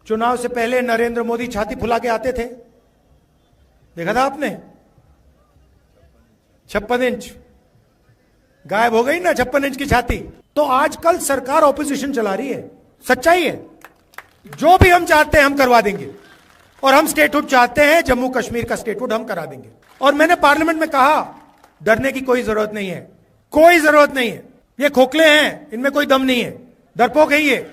चुनाव से पहले नरेंद्र मोदी छाती फुला के आते थे, देखा था आपने? 56 इंच गायब हो गई ना, 56 इंच की छाती। तो आजकल सरकार ऑपोजिशन चला रही है, सच्चाई है। जो भी हम चाहते हैं हम करवा देंगे, और हम स्टेटहुड चाहते हैं, जम्मू कश्मीर का स्टेटहुड हम करा देंगे। और मैंने पार्लियामेंट में कहा, डरने की कोई जरूरत नहीं है, कोई जरूरत नहीं है। ये खोखले हैं, इनमें कोई दम नहीं है, डरपोक है ये।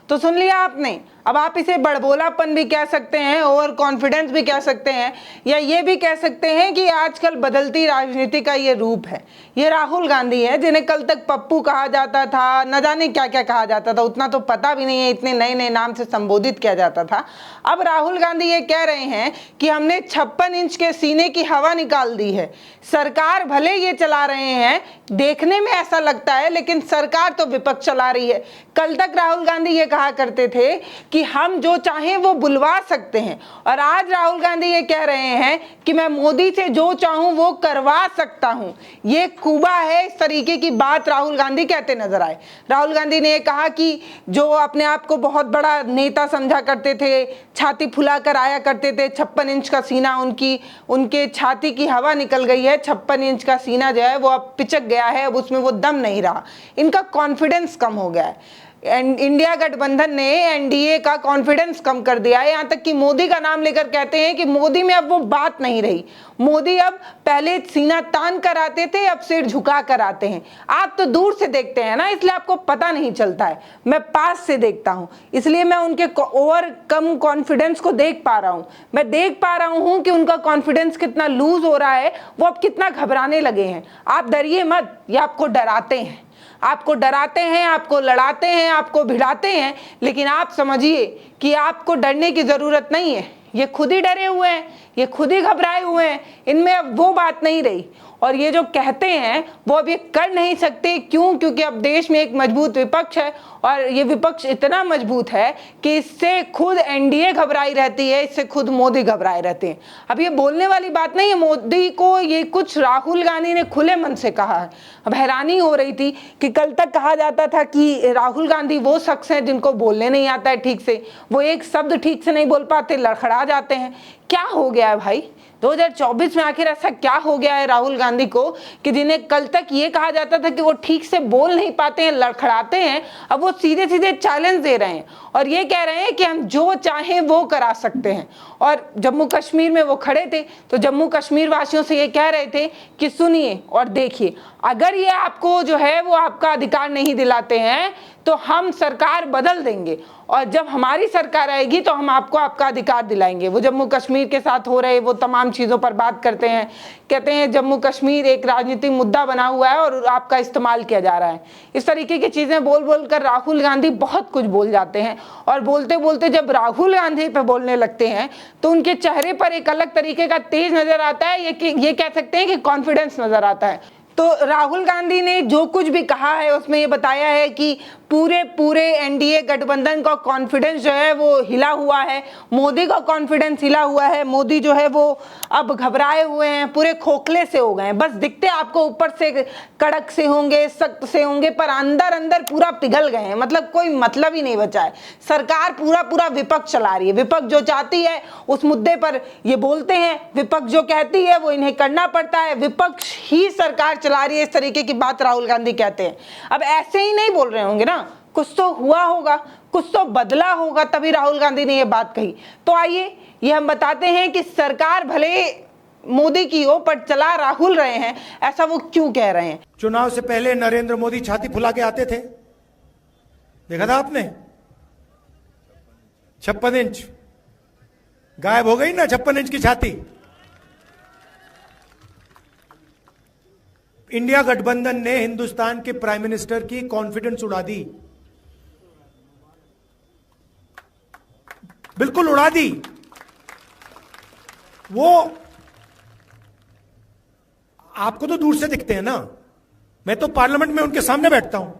तो सुन लिया आपने। अब आप इसे बड़बोलापन भी कह सकते हैं, ओवर कॉन्फिडेंस भी कह सकते हैं, या ये भी कह सकते हैं कि आजकल बदलती राजनीति का ये रूप है। ये राहुल गांधी है, जिन्हें कल तक पप्पू कहा जाता था, न जाने क्या क्या कहा जाता था, उतना तो पता भी नहीं है, इतने नए नए नाम से संबोधित किया जाता था। अब राहुल गांधी ये कह रहे हैं कि हमने 56 इंच के सीने की हवा निकाल दी है। सरकार भले ये चला रहे हैं, देखने में ऐसा लगता है, लेकिन सरकार तो विपक्ष चला रही है। कल तक राहुल गांधी ये कहा करते थे कि हम जो चाहें वो बुलवा सकते हैं, और आज राहुल गांधी ये कह रहे हैं कि मैं मोदी से जो चाहूं वो करवा सकता हूं। ये खूबा है, इस तरीके की बात राहुल गांधी कहते नजर आए। राहुल गांधी ने कहा कि जो अपने आप को बहुत बड़ा नेता समझा करते थे, छाती फुला कर आया करते थे, 56 इंच का सीना, उनके छाती की हवा निकल गई है। 56 इंच का सीना जो है वो अब पिचक गया है, अब उसमें वो दम नहीं रहा, इनका कॉन्फिडेंस कम हो गया है। इंडिया गठबंधन ने एनडीए का कॉन्फिडेंस कम कर दिया है, यहां तक कि मोदी का नाम लेकर कहते हैं कि मोदी में अब वो बात नहीं रही। मोदी अब पहले सीना तान कर आते थे, अब सिर झुका कर आते हैं। आप तो दूर से देखते हैं ना, इसलिए आपको पता नहीं चलता है। मैं पास से देखता हूं, इसलिए मैं उनके ओवर कम कॉन्फिडेंस को देख पा रहा हूं। मैं देख पा रहा हूं कि उनका कॉन्फिडेंस कितना लूज हो रहा है, वो अब कितना घबराने लगे हैं। आप डरिए मत, ये आपको डराते हैं, आपको डराते हैं, आपको लड़ाते हैं, आपको भिड़ाते हैं, लेकिन आप समझिए कि आपको डरने की जरूरत नहीं है। ये खुद ही डरे हुए हैं, ये खुद ही घबराए हुए हैं, इनमें अब वो बात नहीं रही। और ये जो कहते हैं वो अब ये कर नहीं सकते। क्यों? क्योंकि अब देश में एक मजबूत विपक्ष है, और ये विपक्ष इतना मजबूत है कि इससे खुद एनडीए घबराई रहती है, इससे खुद मोदी घबराए रहते हैं। अब ये बोलने वाली बात नहीं है मोदी को, ये कुछ राहुल गांधी ने खुले मन से कहा है। अब हैरानी हो रही थी कि कल तक कहा जाता था कि राहुल गांधी वो शख्स हैं जिनको बोलने नहीं आता है ठीक से, वो एक शब्द ठीक से नहीं बोल पाते, लड़खड़ा जाते हैं। क्या हो गया है भाई? 2024 में आखिर ऐसा क्या हो गया है राहुल गांधी को कि जिन्हें कल तक ये कहा जाता था कि वो ठीक से बोल नहीं पाते हैं, लड़खड़ाते हैं, अब वो सीधे सीधे चैलेंज दे रहे हैं और ये कह रहे हैं कि हम जो चाहें वो करा सकते हैं। और जम्मू कश्मीर में वो खड़े थे तो जम्मू कश्मीर वासियों से ये कह रहे थे कि सुनिए और देखिए, अगर ये आपको जो है वो आपका अधिकार नहीं दिलाते हैं तो हम सरकार बदल देंगे, और जब हमारी सरकार आएगी तो हम आपको आपका अधिकार दिलाएंगे। वो जम्मू कश्मीर के साथ हो रहे वो तमाम चीज़ों पर बात करते हैं, कहते हैं जम्मू कश्मीर एक राजनीतिक मुद्दा बना हुआ है और आपका इस्तेमाल किया जा रहा है। इस तरीके की चीज़ें बोल बोल कर राहुल गांधी बहुत कुछ बोल जाते हैं, और बोलते बोलते जब राहुल गांधी पे बोलने लगते हैं तो उनके चेहरे पर एक अलग तरीके का तेज नज़र आता है, ये कह सकते हैं कि कॉन्फिडेंस नज़र आता है। तो राहुल गांधी ने जो कुछ भी कहा है उसमें ये बताया है कि पूरे एनडीए गठबंधन का कॉन्फिडेंस जो है वो हिला हुआ है, मोदी का कॉन्फिडेंस हिला हुआ है। मोदी जो है वो अब घबराए हुए हैं, पूरे खोखले से हो गए हैं। बस दिखते आपको ऊपर से कड़क से होंगे, सख्त से होंगे, पर अंदर अंदर पूरा पिघल गए हैं। मतलब कोई मतलब ही नहीं बचा है। सरकार पूरा विपक्ष चला रही है। विपक्ष जो चाहती है उस मुद्दे पर ये बोलते हैं, विपक्ष जो कहती है वो इन्हें करना पड़ता है। विपक्ष ही सरकार चला रही है, इस तरीके की बात राहुल गांधी कहते हैं। अब ऐसे ही नहीं बोल रहे होंगे ना, कुछ तो हुआ होगा, कुछ तो बदला होगा, तभी राहुल गांधी ने यह बात कही। तो आइए ये हम बताते हैं कि सरकार भले मोदी की हो पर चला राहुल रहे हैं, ऐसा वो क्यों कह रहे हैं। चुनाव से पहले नरेंद्र मोदी छाती फुला के आते थे, देखा था आपने? 56 इंच गायब हो गई ना, 56 इंच की छाती। इंडिया गठबंधन ने हिंदुस्तान के प्राइम मिनिस्टर की कॉन्फिडेंस उड़ा दी, बिल्कुल उड़ा दी। वो आपको तो दूर से दिखते हैं ना, मैं तो पार्लियामेंट में उनके सामने बैठता हूं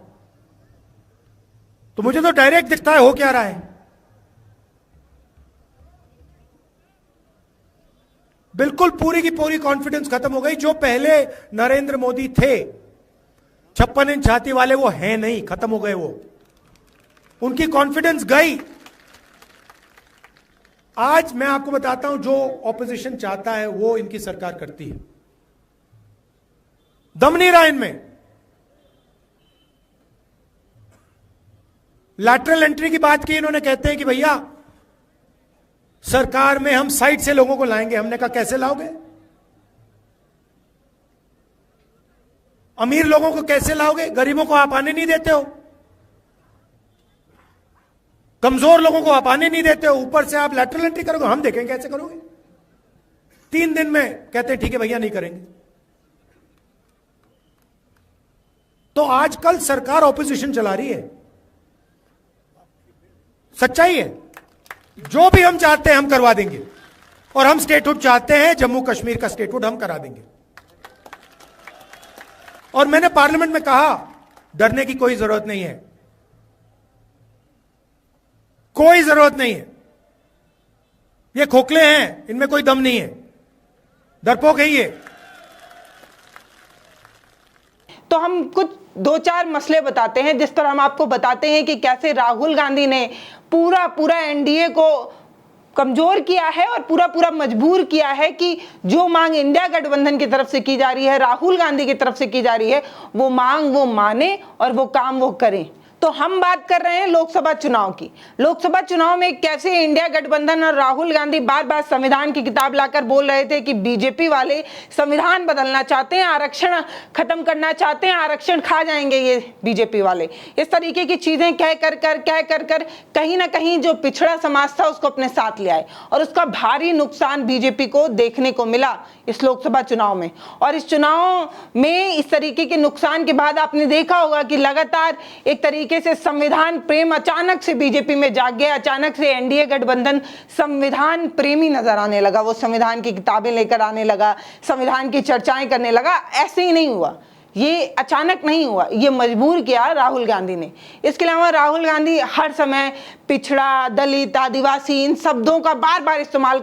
तो मुझे तो डायरेक्ट दिखता है हो क्या रहा है। बिल्कुल पूरी की पूरी कॉन्फिडेंस खत्म हो गई। जो पहले नरेंद्र मोदी थे 56 इंच छाती वाले, वो हैं नहीं, खत्म हो गए वो। उनकी कॉन्फिडेंस गई। आज मैं आपको बताता हूं, जो ऑपोजिशन चाहता है वो इनकी सरकार करती है। दम नहीं रहा इनमें। लैटरल एंट्री की बात की इन्होंने, कहते हैं कि भैया सरकार में हम साइड से लोगों को लाएंगे। हमने कहा कैसे लाओगे? अमीर लोगों को कैसे लाओगे? गरीबों को आप आने नहीं देते हो, कमजोर लोगों को आप आने नहीं देते हो, ऊपर से आप लैटरल एंट्री करोगे। हम देखेंगे कैसे करोगे। 3 दिन में कहते हैं ठीक है भैया नहीं करेंगे। तो आजकल सरकार ऑपोजिशन चला रही है, सच्चाई है। जो भी हम चाहते हैं हम करवा देंगे, और हम स्टेटहुड चाहते हैं, जम्मू कश्मीर का स्टेटहुड हम करा देंगे। और मैंने पार्लियामेंट में कहा डरने की कोई जरूरत नहीं है, कोई जरूरत नहीं है। ये खोखले हैं, इनमें कोई दम नहीं है, डरपोक है ये। तो हम कुछ 2-4 मसले बताते हैं जिस पर हम आपको बताते हैं कि कैसे राहुल गांधी ने पूरा एनडीए को कमजोर किया है और पूरा मजबूर किया है कि जो मांग इंडिया गठबंधन की तरफ से की जा रही है, राहुल गांधी की तरफ से की जा रही है, वो मांग वो माने और वो काम वो करें। तो हम बात कर रहे हैं लोकसभा चुनाव की। लोकसभा चुनाव में कैसे इंडिया गठबंधन और राहुल गांधी बार बार संविधान की किताब लाकर बोल रहे थे कि बीजेपी वाले संविधान बदलना चाहते हैं, आरक्षण खत्म करना चाहते हैं, आरक्षण खा जाएंगे ये बीजेपी वाले। इस तरीके की चीजें कह कर कहीं ना कहीं जो पिछड़ा समाज था उसको अपने साथ ले आए, और उसका भारी नुकसान बीजेपी को देखने को मिला इस लोकसभा चुनाव में। और इस चुनाव में इस तरीके के नुकसान के बाद आपने देखा होगा कि लगातार एक तरीके से संविधान प्रेम अचानक से बीजेपी में जाग गया। अचानक से एनडीए गठबंधन संविधान प्रेमी नजर आने लगा, वो संविधान की किताबें लेकर आने लगा, संविधान की चर्चाएं करने लगा। ऐसे ही नहीं हुआ, ये अचानक नहीं हुआ, ये मजबूर किया राहुल गांधी ने। इसके अलावा राहुल गांधी हर समय पिछड़ा, दलित, आदिवासी इन शब्दों का बार बार इस्तेमाल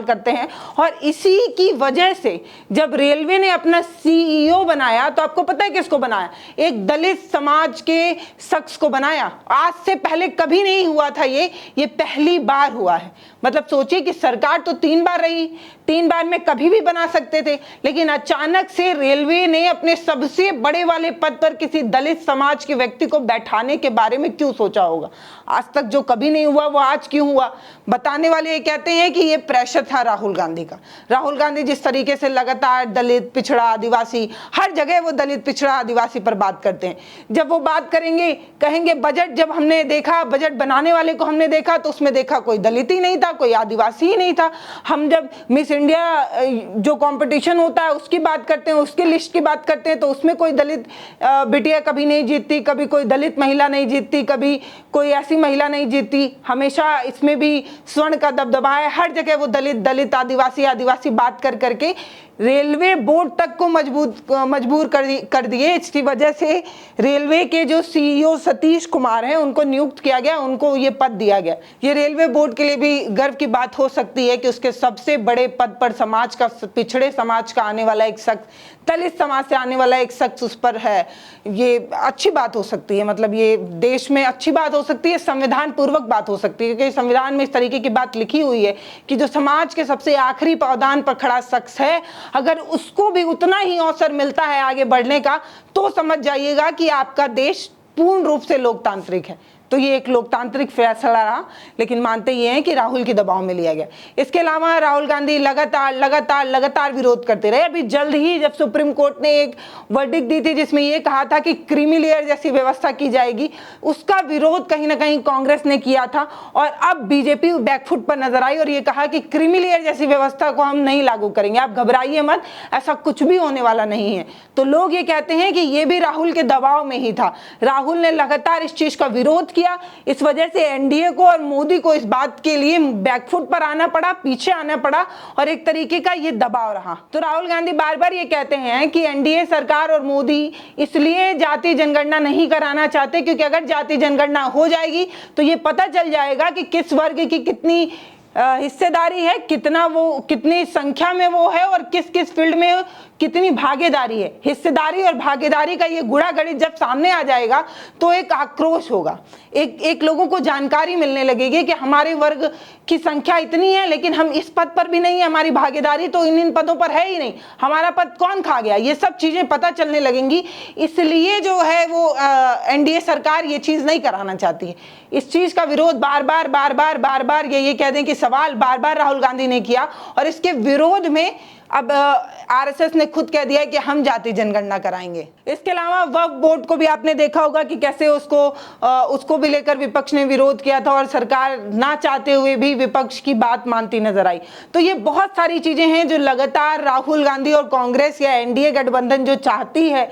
करते हैं। और इसी की वजह से जब रेलवे ने अपना सीईओ बनाया तो आपको पता है किसको बनाया? एक दलित समाज के शख्स को बनाया। आज से पहले कभी नहीं हुआ था, ये पहली बार हुआ है। मतलब सोचिए कि सरकार तो 3 बार रही, 3 बार में कभी भी बना सकते थे, लेकिन अचानक से रेलवे ने अपने सबसे बड़े वाले पद पर किसी दलित समाज के व्यक्ति को बैठाने के बारे में क्यों सोचा होगा? आज तक जो कभी नहीं हुआ वो आज क्यों हुआ? बताने वाले ये कहते हैं कि ये प्रेशर था राहुल गांधी का। राहुल गांधी जिस तरीके से लगातार दलित, पिछड़ा, आदिवासी, हर जगह वो दलित, पिछड़ा, आदिवासी पर बात करते हैं। जब वो बात करेंगे, कहेंगे बजट, जब हमने देखा बजट बनाने वाले को हमने देखा तो उसमें देखा कोई दलित ही नहीं था, कोई आदिवासी ही नहीं था। हम जब मिस इंडिया जो कंपटीशन होता है उसकी बात करते हैं, उसकी लिस्ट की बात करते हैं, तो उसमें कोई दलित बिटिया कभी नहीं जीतती, कभी कोई दलित महिला नहीं जीतती, कभी कोई ऐसी महिला नहीं जीतती। हमेशा इसमें भी स्वर्ण का दबदबा है, हर जगह वो दलित, आदिवासी बात करके रेलवे बोर्ड तक को मजबूर कर दिए। इसकी वजह से रेलवे के जो सीईओ सतीश कुमार हैं उनको नियुक्त किया गया, उनको ये पद दिया गया। ये रेलवे बोर्ड के लिए भी गर्व की बात हो सकती है कि उसके सबसे बड़े पद पर समाज का, पिछड़े समाज का आने वाला एक शख्स, दलित समाज से आने वाला एक शख्स उस पर है। ये अच्छी बात हो सकती है, मतलब ये देश में अच्छी बात हो सकती है, संविधान पूर्वक बात हो सकती है, क्योंकि संविधान में इस तरीके की बात लिखी हुई है कि जो समाज के सबसे आखिरी पावदान पर खड़ा शख्स है, अगर उसको भी उतना ही अवसर मिलता है आगे बढ़ने का, तो समझ जाइएगा कि आपका देश पूर्ण रूप से लोकतांत्रिक है। तो ये एक लोकतांत्रिक फैसला रहा, लेकिन मानते ये हैं कि राहुल के दबाव में लिया गया। इसके अलावा राहुल गांधी लगातार विरोध करते रहे। अभी जल्द ही जब सुप्रीम कोर्ट ने एक वर्डिक्ट दी थी जिसमें ये कहा था कि क्रीमी लेयर जैसी व्यवस्था की जाएगी, उसका विरोध कहीं ना कहीं कांग्रेस ने किया था। और अब बीजेपी बैकफुट पर नजर आई और ये कहा कि क्रीमी लेयर जैसी व्यवस्था को हम नहीं लागू करेंगे, आप घबराइए मत, ऐसा कुछ भी होने वाला नहीं है। तो लोग ये कहते हैं कि ये भी राहुल के दबाव में ही था। राहुल ने लगातार इस चीज का विरोध किया, इस वजह से एनडीए को और मोदी को इस बात के लिए बैकफुट पर आना पड़ा, पीछे आना पड़ा, और एक तरीके का ये दबाव रहा। तो राहुल गांधी बार बार ये कहते हैं कि एनडीए सरकार और मोदी इसलिए जाति जनगणना नहीं कराना चाहते क्योंकि अगर जाति जनगणना हो जाएगी तो ये पता चल जाएगा कि किस वर्ग की कितनी हिस्सेदारी है, कितनी संख्या में वो है और किस किस फील्ड में कितनी भागीदारी है। हिस्सेदारी और भागीदारी का ये गुणा गणित जब सामने आ जाएगा तो एक आक्रोश होगा, एक लोगों को जानकारी मिलने लगेगी कि हमारे वर्ग की संख्या इतनी है लेकिन हम इस पद पर भी नहीं है, हमारी भागीदारी तो इन पदों पर है ही नहीं, हमारा पद कौन खा गया, ये सब चीजें पता चलने लगेंगी। इसलिए जो है वो एनडीए सरकार ये चीज नहीं कराना चाहती है। इस चीज का विरोध बार बार ये कह दें कि सवाल बार बार राहुल गांधी ने किया और इसके विरोध में अब आरएसएस ने खुद कह दिया है कि हम जाति जनगणना कराएंगे। इसके अलावा वक्फ बोर्ड को भी आपने देखा होगा कि कैसे उसको भी लेकर विपक्ष ने विरोध किया था और सरकार ना चाहते हुए भी विपक्ष की बात मानती नजर आई। तो ये बहुत सारी चीजें हैं जो लगातार राहुल गांधी और कांग्रेस या एनडीए गठबंधन जो चाहती है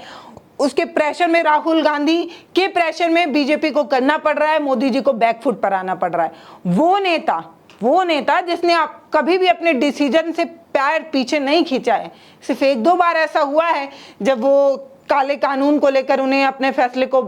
उसके प्रेशर में, राहुल गांधी के प्रेशर में बीजेपी को करना पड़ रहा है, मोदी जी को बैकफुट पर आना पड़ रहा है। वो नेता जिसने कभी भी अपने डिसीजन से पैर पीछे नहीं खींचा है। सिर्फ एक दो बार ऐसा हुआ है जब वो काले कानून को लेकर उन्हें अपने फैसले को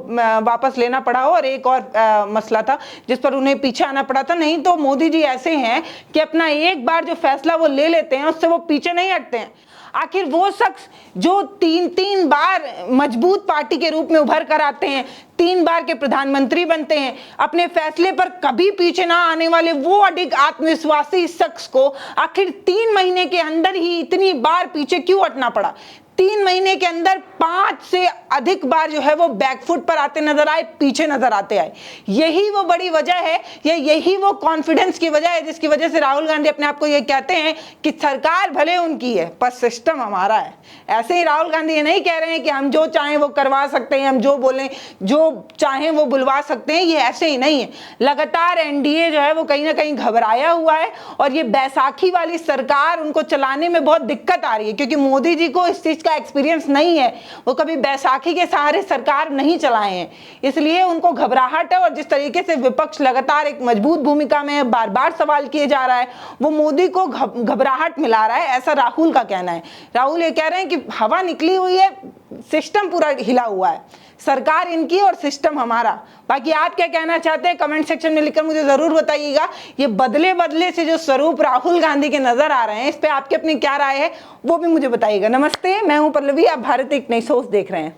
वापस लेना पड़ा हो और एक और मसला था जिस पर उन्हें पीछे आना पड़ा था। नहीं तो मोदी जी ऐसे हैं कि अपना एक बार जो फैसला वो ले लेते हैं उससे वो पीछे नहीं हटते हैं। आखिर वो शख्स जो तीन बार मजबूत पार्टी के रूप में उभर कर आते हैं, 3 बार के प्रधानमंत्री बनते हैं, अपने फैसले पर कभी पीछे ना आने वाले वो अधिक आत्मविश्वासी शख्स को आखिर 3 महीने के अंदर ही इतनी बार पीछे क्यों हटना पड़ा? 3 महीने के अंदर 5 से अधिक बार जो है वो बैकफुट पर आते नजर आए, पीछे नजर आते आए। यही वो बड़ी वजह है, यही वो कॉन्फिडेंस की वजह है जिसकी वजह से राहुल गांधी अपने आप को ये कहते हैं कि सरकार भले उनकी है पर सिस्टम हमारा है। ऐसे ही राहुल गांधी ये नहीं कह रहे हैं कि हम जो चाहें वो करवा सकते हैं, हम जो बोलें जो चाहें वो बुलवा सकते हैं, ये ऐसे ही नहीं है। लगातार एनडीए जो है वो कहीं ना कहीं घबराया हुआ है और ये बैसाखी वाली सरकार उनको चलाने में बहुत दिक्कत आ रही है क्योंकि मोदी जी को इस चीज का एक्सपीरियंस नहीं है, वो कभी बैसाखी के सहारे सरकार नहीं चलाए हैं, इसलिए उनको घबराहट है। और जिस तरीके से विपक्ष लगातार एक मजबूत भूमिका में बार बार सवाल किए जा रहा है, वो मोदी को घबराहट मिला रहा है, ऐसा राहुल का कहना है। राहुल ये कह रहे हैं कि हवा निकली हुई है, सिस्टम पूरा हिला हुआ है, सरकार इनकी और सिस्टम हमारा। बाकी आप क्या कहना चाहते हैं कमेंट सेक्शन में लिखकर मुझे जरूर बताइएगा। ये बदले से जो स्वरूप राहुल गांधी के नजर आ रहे हैं, इस पे आपकी अपनी क्या राय है वो भी मुझे बताइएगा। नमस्ते, मैं हूं पल्लवी, आप भारत एक नई सोच देख रहे हैं।